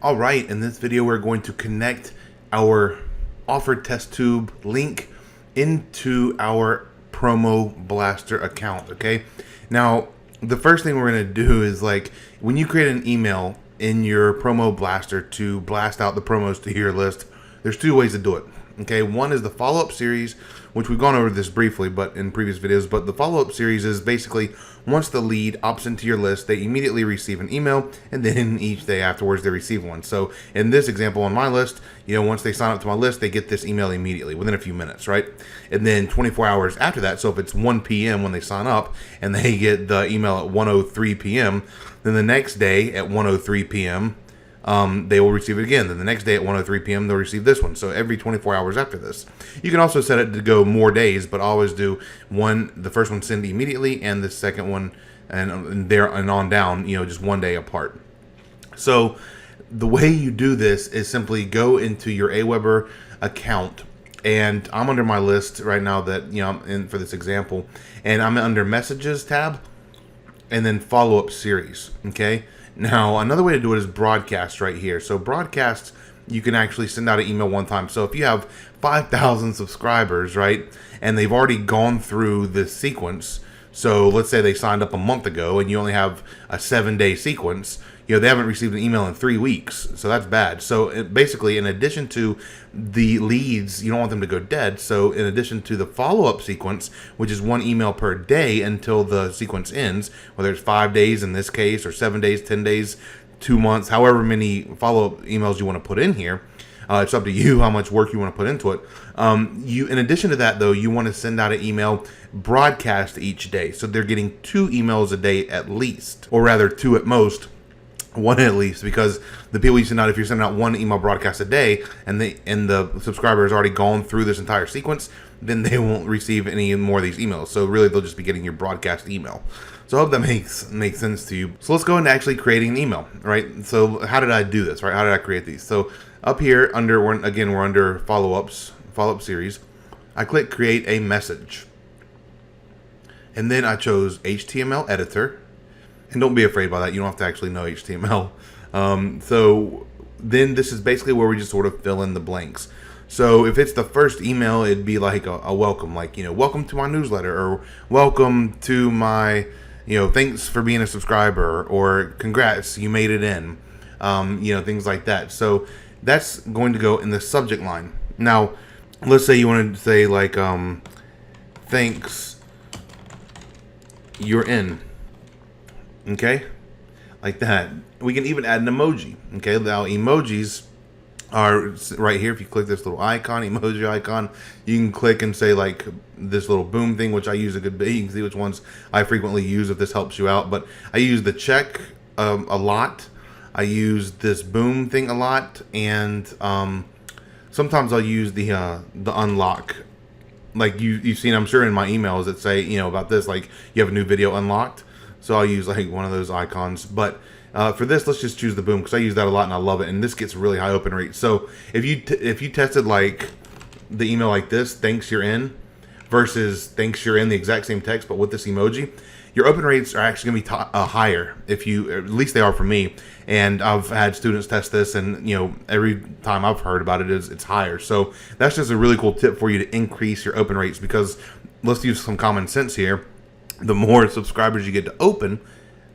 All right, in this video we're going to connect our offered test tube link into our Promo Blaster account, okay? Now, the first thing we're going to do is, like, when you create an email in your Promo Blaster to blast out the promos to your list, there's two ways to do it, okay? One is the follow-up series, which we've gone over this briefly but in previous videos, but the follow-up series is basically once the lead opts into your list, they immediately receive an email, and then each day afterwards they receive one. So in this example on my list, once they sign up to my list, they get this email immediately within a few minutes, right? And then 24 hours after that, so if it's 1 p.m. when they sign up and they get the email at 1:03 p.m., then the next day at 1:03 p.m., they will receive it again. Then the next day at 1:03 p.m. they'll receive this one. So every 24 hours after this. You can also set it to go more days, but always do the first one send immediately, and the second one and on down, just 1 day apart. So the way you do this is simply go into your Aweber account, and I'm under my list right now that I'm in for this example, and I'm under Messages tab, and then Follow-up Series. Okay. Now, another way to do it is broadcast right here. So broadcast, you can actually send out an email one time. So if you have 5,000 subscribers, right, and they've already gone through this sequence, so let's say they signed up a month ago and you only have a 7-day sequence, they haven't received an email in 3 weeks. So that's bad. So basically, in addition to the leads, you don't want them to go dead. So in addition to the follow-up sequence, which is 1 email per day until the sequence ends, whether it's 5 days in this case, or 7 days, 10 days, 2 months, however many follow-up emails you want to put in here. It's up to you how much work you want to put into it. In addition to that, though, you want to send out an email broadcast each day. So they're getting 2 emails a day at least, or rather 2 at most. 1 at least, because the people you send out, if you're sending out 1 email broadcast a day and the subscriber has already gone through this entire sequence, then they won't receive any more of these emails. So really, they'll just be getting your broadcast email. So I hope that makes sense to you. So let's go into actually creating an email, right? So how did I do this, right? How did I create these? So up here we're under follow-up series. I click create a message, and then I chose HTML editor. And don't be afraid by that. You don't have to actually know HTML. So then this is basically where we just sort of fill in the blanks. So if it's the first email, it'd be like a welcome, like, welcome to my newsletter, or welcome to my, thanks for being a subscriber, or congrats, you made it in, things like that. So that's going to go in the subject line. Now, let's say you wanted to say like, thanks, you're in. Okay, like that. We can even add an emoji. Okay, now emojis are right here. If you click this little icon, emoji icon, you can click and say like this little boom thing, which I use a good bit. You can see which ones I frequently use if this helps you out. But I use the check a lot. I use this boom thing a lot, and sometimes I'll use the unlock. Like you've seen, I'm sure, in my emails that say about this, like you have a new video unlocked. So I'll use like one of those icons. But for this, let's just choose the boom, because I use that a lot and I love it. And this gets really high open rate. So if you tested like the email like this, thanks you're in, versus thanks you're in, the exact same text but with this emoji, your open rates are actually going to be higher. At least they are for me. And I've had students test this, and every time I've heard about it, it's higher. So that's just a really cool tip for you to increase your open rates, because let's use some common sense here. The more subscribers you get to open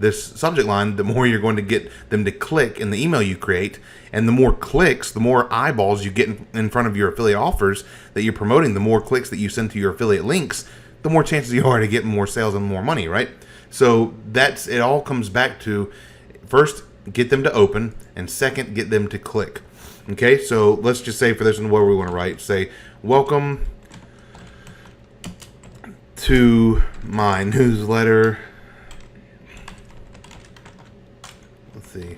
this subject line, the more you're going to get them to click in the email you create. And the more clicks, the more eyeballs you get in front of your affiliate offers that you're promoting, the more clicks that you send to your affiliate links, the more chances you are to get more sales and more money, right? So it all comes back to, first, get them to open, and second, get them to click. Okay, so let's just say for this one, what we want to write, say, welcome to my newsletter. Let's see.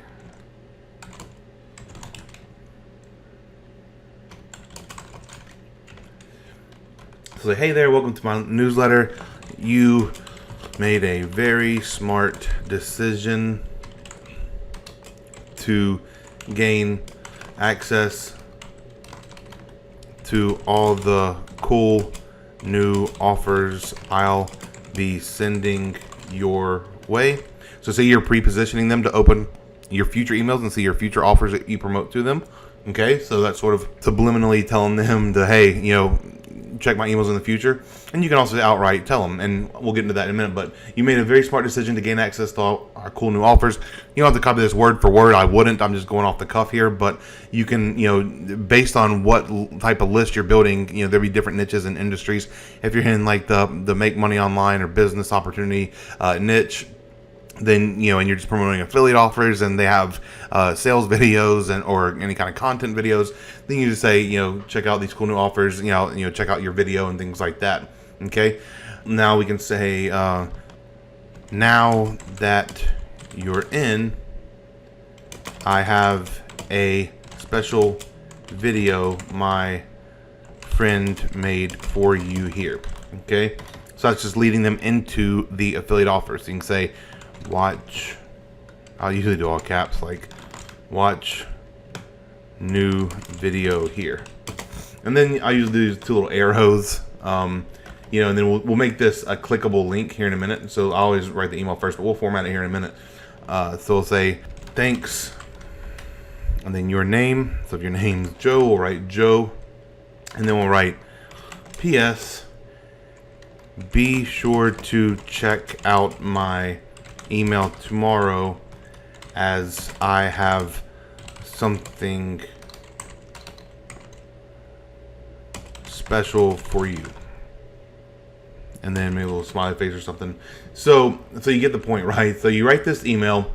So hey there, welcome to my newsletter. You made a very smart decision to gain access to all the cool new offers I'll be sending your way. So say you're pre-positioning them to open your future emails and see your future offers that you promote to them. Okay, so that's sort of subliminally telling them to, hey, check my emails in the future. And you can also outright tell them, and we'll get into that in a minute. But you made a very smart decision to gain access to all our cool new offers. You don't have to copy this word for word. I wouldn't. I'm just going off the cuff here. But you can, based on what type of list you're building, there'll be different niches and industries. If you're in like the make money online or business opportunity niche, then and you're just promoting affiliate offers and they have sales videos or any kind of content videos, then you just say, check out these cool new offers, check out your video and things like that. Okay, now we can say, now that you're in, I have a special video my friend made for you here. Okay, so that's just leading them into the affiliate offers. So you can say, watch, I'll usually do all caps, like watch new video here. And then I usually do these two little arrows, and then we'll make this a clickable link here in a minute. So I always write the email first, but we'll format it here in a minute. So we'll say, thanks, and then your name. So if your name's Joe, we'll write Joe, and then we'll write PS, be sure to check out my email tomorrow as I have something special for you. And then maybe a little smiley face or something. So you get the point, right? So you write this email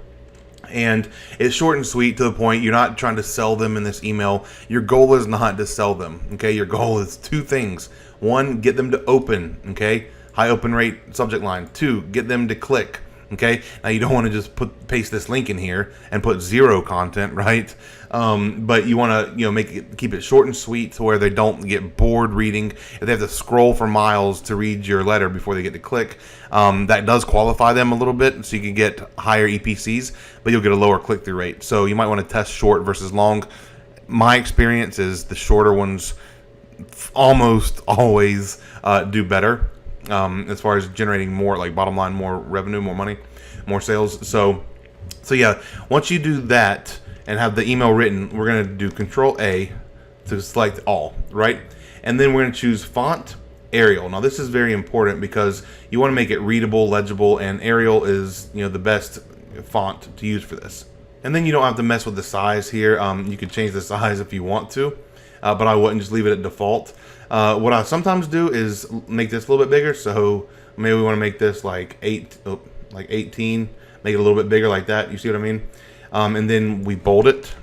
and it's short and sweet to the point. You're not trying to sell them in this email. Your goal is not to sell them. Okay, your goal is two things. One, get them to open. Okay, high open rate subject line. Two, get them to click. Okay, now you don't want to just paste this link in here and put zero content, right? But you want to keep it short and sweet to where they don't get bored reading. If they have to scroll for miles to read your letter before they get to click, that does qualify them a little bit, so you can get higher EPCs, but you'll get a lower click-through rate. So you might want to test short versus long. My experience is the shorter ones almost always do better. As far as generating more, like bottom line, more revenue, more money, more sales. So yeah, once you do that and have the email written, we're going to do Control A to select all, right? And then we're going to choose font Arial. Now this is very important because you want to make it readable, legible, and Arial is, the best font to use for this. And then you don't have to mess with the size here. You can change the size if you want to, but I wouldn't, just leave it at default. What I sometimes do is make this a little bit bigger. So maybe we want to make this like 18, make it a little bit bigger like that. You see what I mean? And then we bold it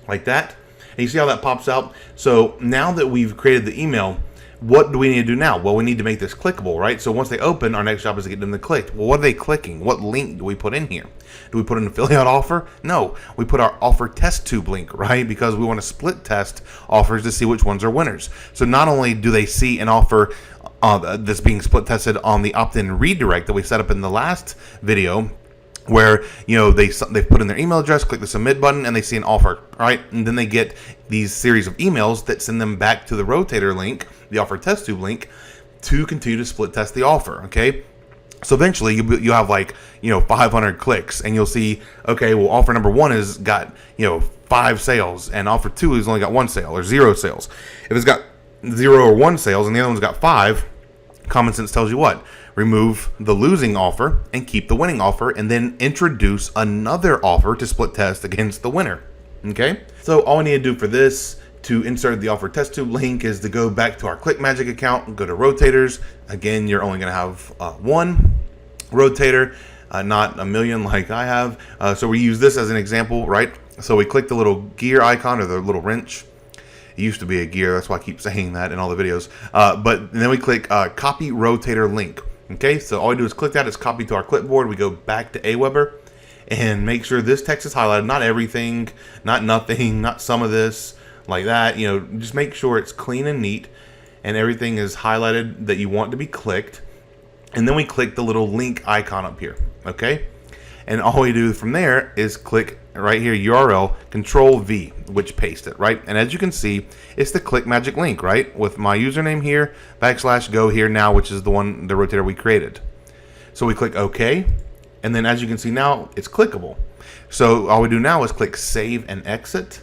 like that. And you see how that pops out? So now that we've created the email, what do we need to do now? Well, we need to make this clickable, right? So once they open, our next job is to get them to click. Well, what are they clicking? What link do we put in here? Do we put an affiliate offer? No, we put our offer test tube link, right? Because we want to split test offers to see which ones are winners. So not only do they see an offer that's being split tested on the opt-in redirect that we set up in the last video, where they put in their email address, click the submit button, and they see an offer, right? And then they get these series of emails that send them back to the rotator link, the offer test tube link, to continue to split test the offer. Okay, so eventually you have 500 clicks, and you'll see, okay, well, offer number one has got 5 sales, and offer 2 has only got 1 sale or 0 sales. If it's got 0 or 1 sales and the other one's got 5, common sense tells you what? Remove the losing offer and keep the winning offer, and then introduce another offer to split test against the winner. Okay, so all we need to do for this to insert the offer test tube link is to go back to our ClickMagick account and go to rotators. Again, you're only going to have one rotator, not a million like I have. So we use this as an example, right? So we click the little gear icon or the little wrench. It used to be a gear, that's why I keep saying that in all the videos. But then we click copy rotator link. Okay, so all we do is click that, it's copied to our clipboard. We go back to Aweber and make sure this text is highlighted. Not everything, not nothing, not some of this, like that. Just make sure it's clean and neat and everything is highlighted that you want to be clicked. And then we click the little link icon up here, okay? And all we do from there is click right here, URL, Control V, which paste it, right? And as you can see, it's the ClickMagick link, right? With my username here, /go here now, which is the rotator we created. So we click OK, and then as you can see now, it's clickable. So all we do now is click save and exit.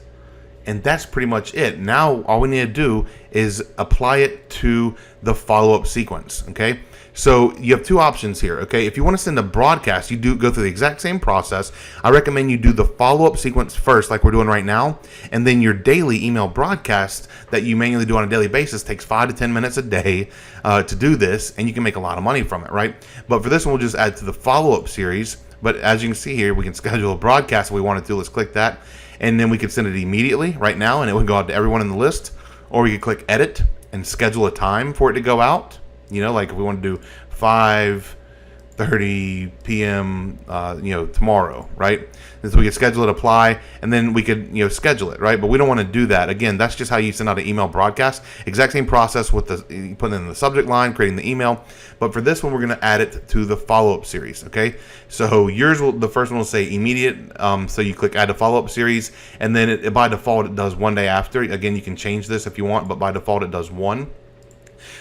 And that's pretty much it. Now, all we need to do is apply it to the follow-up sequence, okay? So you have two options here, okay? If you want to send a broadcast, you do go through the exact same process. I recommend you do the follow-up sequence first, like we're doing right now, and then your daily email broadcast that you manually do on a daily basis takes 5 to 10 minutes a day to do this, and you can make a lot of money from it, right? But for this one, we'll just add to the follow-up series. But as you can see here, we can schedule a broadcast if we want to do. Let's click that. And then we could send it immediately right now, and it would go out to everyone in the list. Or we could click edit and schedule a time for it to go out. You know, like if we want to do 5:30 p.m. Tomorrow, right? And so we could schedule it, apply, and then we could schedule it, right? But we don't want to do that. Again, that's just how you send out an email broadcast. Exact same process with you put in the subject line, creating the email. But for this one, we're going to add it to the follow-up series. Okay, so the first one will say immediate. So you click add to follow-up series, and then by default it does 1 day after. Again, you can change this if you want, but by default it does 1.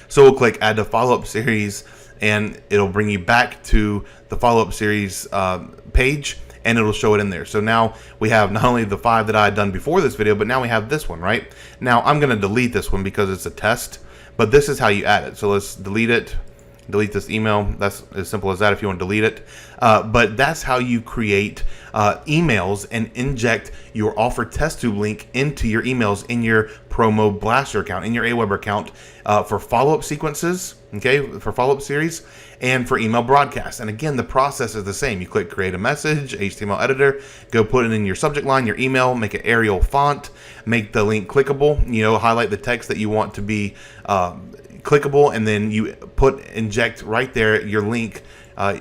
So we'll click add to follow-up series, and it'll bring you back to the follow-up series page, and it'll show it in there. So now we have not only the 5 that I had done before this video, but now we have this one, right? Now I'm going to delete this one because it's a test, but this is how you add it. So let's delete it. Delete this email. That's as simple as that if you want to delete it. But that's how you create emails and inject your offer test tube link into your emails in your Promo Blaster account, in your Aweber account for follow-up sequences, okay, for follow-up series, and for email broadcasts. And again, the process is the same. You click create a message, HTML editor, go put it in your subject line, your email, make it Arial font, make the link clickable, highlight the text that you want to be clickable, and then you inject right there your link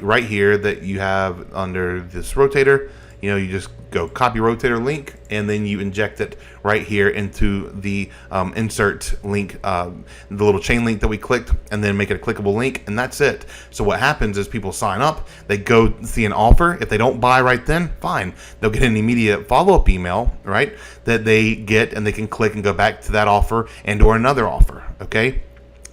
right here that you have under this rotator. You just go copy rotator link, and then you inject it right here into the insert link, the little chain link that we clicked, and then make it a clickable link, and that's it. So what happens is people sign up, they go see an offer. If they don't buy right then, fine. They'll get an immediate follow-up email, right, that they get, and they can click and go back to that offer and or another offer, okay?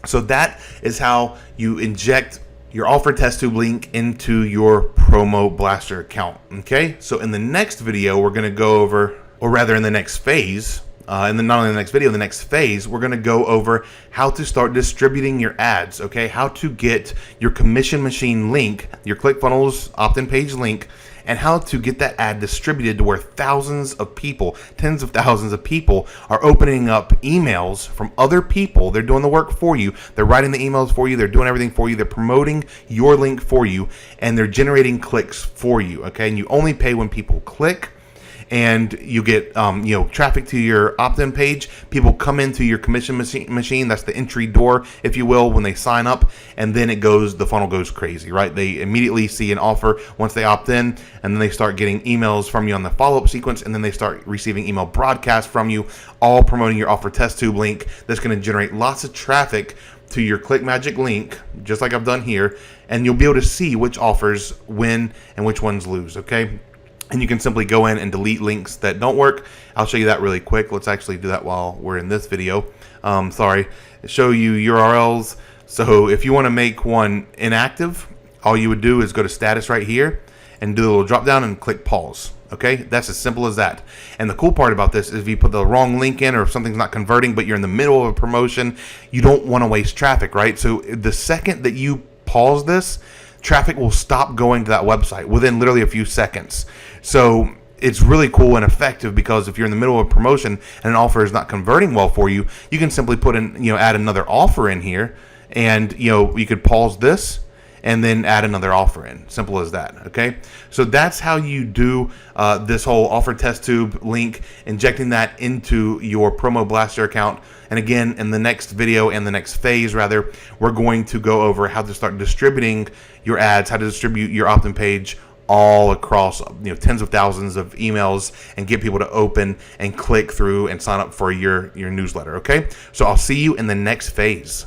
So that is how you inject your offer test tube link into your Promo Blaster account. Okay, so in the next video, we're going to go over, or rather in the next phase, and then not only in the next video, in the next phase, we're going to go over how to start distributing your ads. Okay, how to get your commission machine link, your ClickFunnels opt-in page link, and how to get that ad distributed to where thousands of people, tens of thousands of people are opening up emails from other people. They're doing the work for you. They're writing the emails for you. They're doing everything for you. They're promoting your link for you, and they're generating clicks for you. Okay, and you only pay when people click. And you get traffic to your opt-in page. People come into your commission machine. That's the entry door, if you will, when they sign up, and then the funnel goes crazy, right? They immediately see an offer once they opt in, and then they start getting emails from you on the follow-up sequence, and then they start receiving email broadcasts from you, all promoting your offer test tube link. That's going to generate lots of traffic to your ClickMagick link, just like I've done here, and you'll be able to see which offers win and which ones lose, okay? And you can simply go in and delete links that don't work. I'll show you that really quick. Let's actually do that while we're in this video. Show you URLs. So if you want to make one inactive, all you would do is go to status right here and do a little drop down and click pause. Okay, that's as simple as that. And the cool part about this is if you put the wrong link in, or if something's not converting, but you're in the middle of a promotion, you don't want to waste traffic, right? So the second that you pause this, traffic will stop going to that website within literally a few seconds. So it's really cool and effective, because if you're in the middle of a promotion and an offer is not converting well for you, you can simply put in, add another offer in here, and you could pause this and then add another offer in. Simple as that. Okay, so that's how you do this whole offer test tube link, injecting that into your Promo Blaster account. And again, in the next video, and the next phase rather, we're going to go over how to start distributing your ads, how to distribute your opt-in page all across tens of thousands of emails, and get people to open and click through and sign up for your newsletter. Okay, so I'll see you in the next phase.